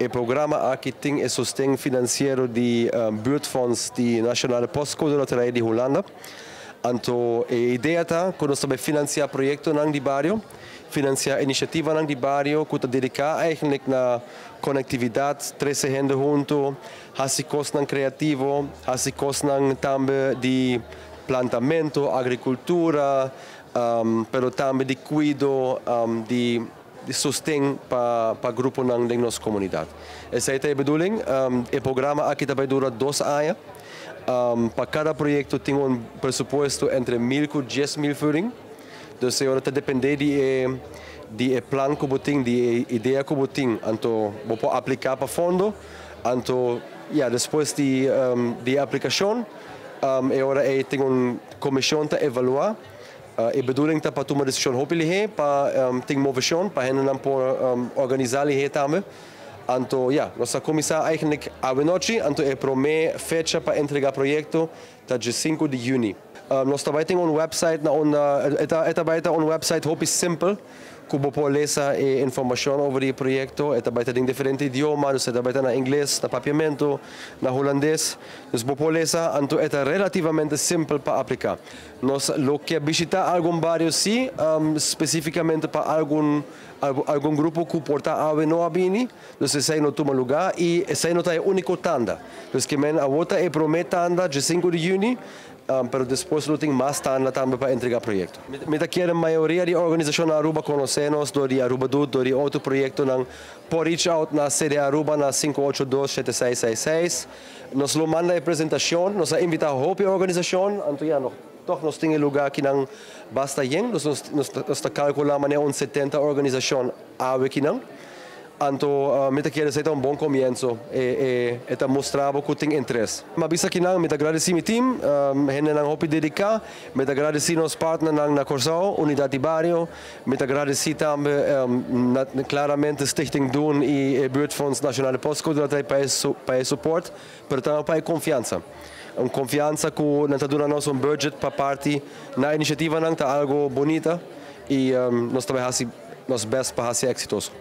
O programa aqui tem o sustento financeiro de BuurtFonds de Nationale Postcode Loterij de Hulanda. Então, a ideia está que nós também financiar proyecto de bairro, financiar iniciativa de bairro, que está dedicada eigenlijk na conectividade, 13 gente junto, hasi cosnan criativo, hasi cosnan tambe de plantamento, agricultura, pero também de cuido, de sustento para grupo da nossa comunidade. Essa é a bedoeling. O programa aqui também dura 2 anos. Para cada proyecto tem presupuesto entre 1.000 e 10.000 furing. Então, agora depende de plan que você tem, de ideia que você tem. Então, você pode aplicar para fundo. Então, depois de aplicação, agora tem comissão para avaliar. A bedoeling é para tomar decisão rápida, para ter motivação, para organizar também. Então, nós começamos eigenlijk à noite, então é para mim fecha para entregar o projeto de 5 de junho. Nós também temos website, website muito simples, que você pode ler informação sobre o projeto. Também tem diferentes idiomas, também tem na inglês, na papiamento, na holandês. Você pode ler, então é relativamente simples para aplicar. Nós queremos visitar algum bairro, sim, especificamente para algum grupo que porta ave não abini, você sai no tuma lugar e sai no tai único tanda. Então que a outra é para tanda de 5 de junho, pero depois não tem mais tanda também para entregar o projeto. Me daqui a maioria de organizações Aruba conhecemos do de Aruba do outro projeto não por reach out na CEDE Aruba na 582-7666. Nós lo manda a apresentação, nós invitamos a outra organização, então toch nós temos lugar aqui não basta gente, nós calculamos uns 70 organizações aqui não. Então, me quero ser bom começo e mostrar que tem interesse. Mas aqui não, me agradeço meu time, gente não hopi dedicar, me agradeço nos partners na Corsão, Unidade de Bario, me agradeço também claramente Stichting Duna e BuurtFonds Nationale Postcode Loterij para o suporte, mas também para a confiança. Confiança que nós damos budget para parte na iniciativa não está algo bonita e nós também fazemos nosso best para ser exitoso.